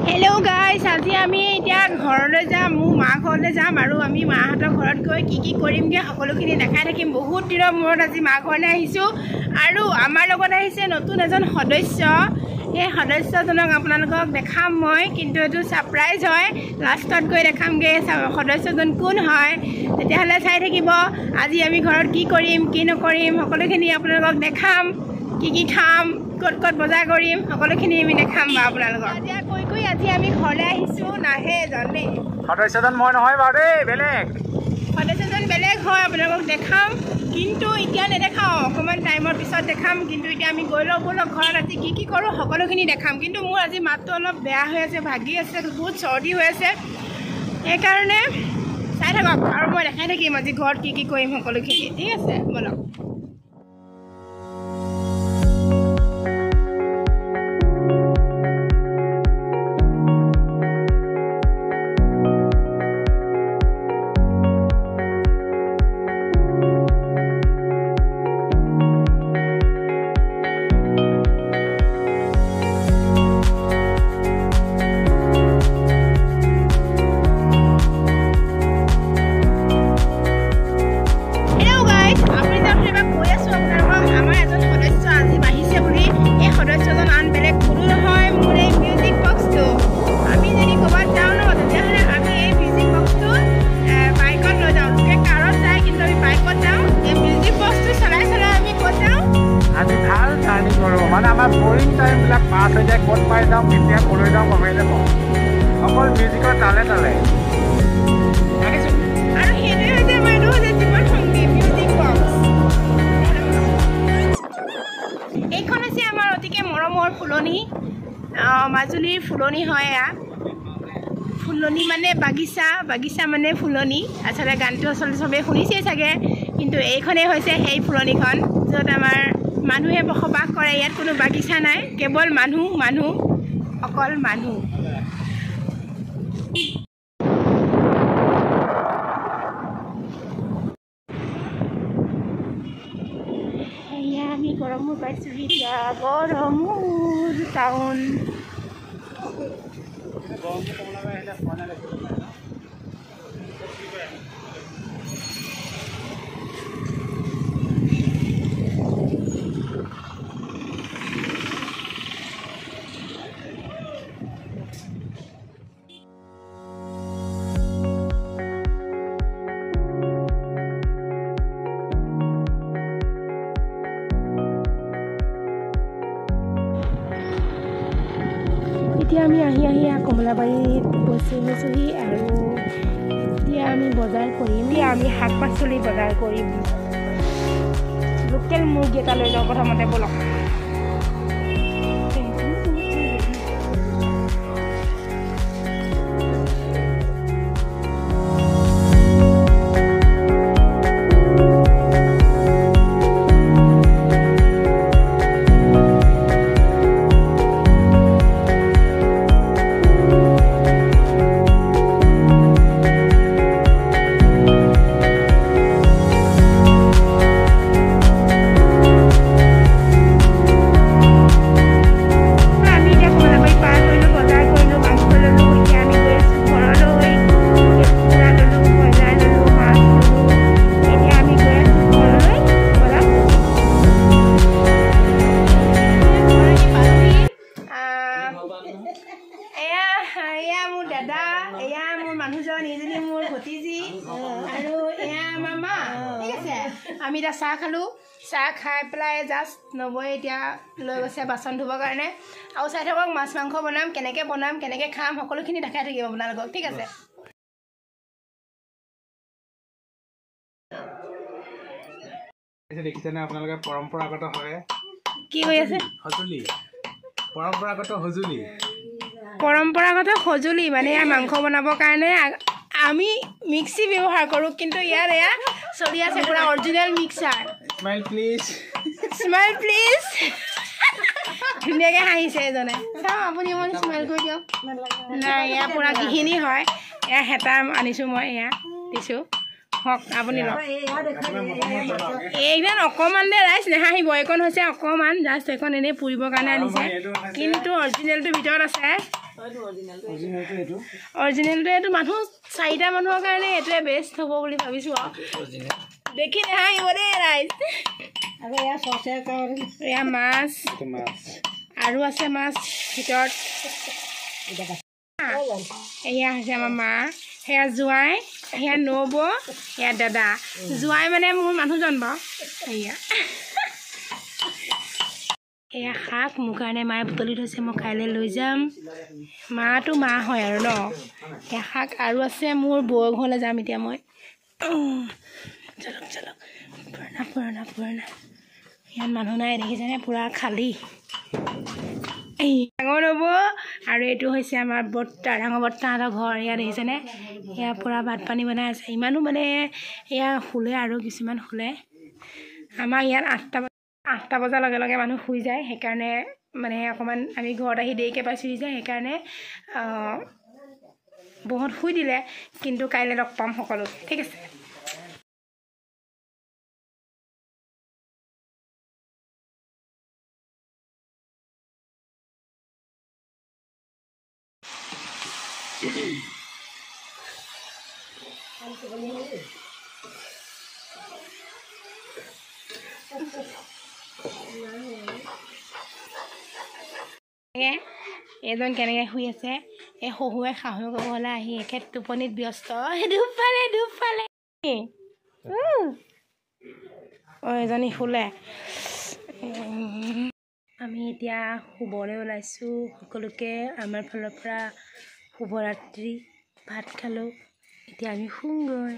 Hello guys, আজি আমি এতিয়া ঘৰলৈ যাম মু মা ঘৰলৈ যাম আৰু আমি মাহঁতৰ ঘৰত গৈ কি কৰিমগে সকলোখিনি দেখাই থাকিম বহুত দিনৰ মূৰত আজি মা ঘৰলৈ আহিছো আৰু আমাৰ লগত আহিছে নতুন এজন সদস্য এই সদস্যজনক আপোনালোকক দেখাম মই কিন্তু এটো সাৰপ্ৰাইজ হয় লাষ্টত গৈ দেখামগে সদস্যজন কোন হয় তেতিয়াহলে চাই থাকিব আজি আমি ঘৰত কি কৰিম কি নকৰিম সকলোখিনি আপোনালোকক দেখাম কি খাম কত বজাৰ কৰিম সকলোখিনি আমি দেখাম বা আপোনালোকক এতিয়া কৈ আজি আমি ঘৰলৈ আহিছো নাহে জানে সদস্যজন মই নহয় বাৰু বেলেগ সদস্যজন বেলেগ হয় আপোনালোকক দেখাম কিন্তু এতিয়া নেদেখাও অকমান টাইমৰ পিছত দেখাম কিন্তু এতিয়া আমি গৈ লও বলক ঘৰত আজি কি কৰো সকলোখিনি দেখাম কিন্তু মোৰ আজি মাতটো অলপ বেয়া হৈ আছে ভাগি আছে বহুত চৰ্দি হৈ আছে এই কাৰণে চাই থাকক আৰু মই দেখাই থাকিম আজি ঘৰত কি কৰিম সকলোখিনি ঠিক আছে বলক boring time black pass ho jay kot pai dam india koloi dam mobaile ko okol music or tale aru hene hoje manu hoje jibon songi music box ekhon ase amar otike moromor fuloni majulir fuloni hoy ya fuloni mane bagisa mane fuloni asale ganto asale sobe khunise sage kintu ekhone hoise hei fuloni khon jot amar মানুহে বসবাস কৰে ইয়াত কোনো বাগিচা নাই কেৱল মানুহ অকল মানুহ এয়া আমি গৰমুৰ পাইছো এতিয়া গৰমুৰ টাউন এতিয়া আমি আহি কমলাবাৰীত গৈছোহি আৰু এতিয়া আমি বজাৰ কৰিম আমি শাক পাচলি বজাৰ কৰিম লোকেল মুৰ্গী এটা লৈ যাওঁ প্ৰথমতে বলক আমি এটা চাহ খালো চাহ খাই পেলাই জাস্ট নবৈ এতিয়া লৈ গৈছে বাচন ধুবৰ কাৰণে আৰু চাই থাকক মাছ মাংস বনাম কেনেকৈ খাম সকলোখিনি দেখাই থাকিব আপোনালোকক ঠিক আছে দেখিছেনে আপোনালোকে পৰম্পৰাগত হয় কি হৈ আছে সজুলি পৰম্পৰাগত সজুলি মানে মাংস বনাবৰ কাৰণে আমি মিক্সি ব্যৱহাৰ কৰো কিন্তু ইয়াৰ এয়া চলি আছে পুৰা অৰিজিনেল মিক্সাৰ স্মাইল প্লিজ ধুনীয়াকৈ হাঁহিছে এজনে চাওঁ আপুনি মই স্মাইল কৰি দিয়ক নাই এয়া পুৰা গৃহিণী হয় এয়া হেতা আনিছোঁ মই এয়া দিছোঁ হওক আপুনি লওক এইখন অকণমান দে ৰাইচ নাহাঁহিব এইখন হৈছে অকণমান জাষ্ট এইখন এনেই পুৰিবৰ কাৰণে আনিছে কিন্তু অৰিজিনেলটোৰ ভিতৰত আছে অৰিজিনেলটো এইটো মানুহ 4টা মানুহৰ কাৰণে এইটোৱে বেষ্ট হ'ব বুলি ভাবিছোঁ আৰু দেখি নাহাঁহিব দেই ৰাইজ এয়া মাছ আৰু আছে মাছ ভিতৰত এয়া হৈছে আমাৰ মা সেয়া জোঁৱাই সেয়া নবৌ সেয়া দাদা জোঁৱাই মানে মোৰ মানুহজন বাৰু এয়া শাক মোৰ কাৰণে মায়ে বুটলি থৈছে মই কাইলৈ লৈ যাম মাটো মা হয় আৰু ন এয়া শাক আৰু আছে মোৰ বৌ ঘৰলৈ যাম এতিয়া মই চলক পুৰণা ইয়াত মানুহ নাই দেখিছেনে পূৰা খালী ডাঙৰ নব আৰু এইটো হৈছে আমাৰ বৰ্তা ডাঙৰ বৰ্তাহঁতৰ ঘৰ ইয়াত দেখিছেনে এয়া পূৰা ভাত পানী বনাই আছে ইমানো মানে এয়া শুলে আৰু কিছুমান শুলে আমাৰ ইয়াত 8টা বজাৰ লগে লগে মানুহ শুই যায় সেইকাৰণে মানে অকণমান আমি ঘৰত আহি দেৰিকৈ পাইছোঁহি যে সেইকাৰণে বহুত শুই দিলে কিন্তু কাইলৈ লগ পাম সকলো ঠিক আছে এজন কেনেকৈ শুই আছে এই শহুৱে শাহুৱেক ঘৰলৈ আহি একে টোপনিত ব্যস্ত ধূপ ফালে এজনী শুলে আমি এতিয়া শুবলৈ ওলাইছোঁ সকলোকে আমাৰ ফালৰ পৰা শুভৰাত্ৰি ভাত খালোঁ এতিয়া আমি শুওঁগৈ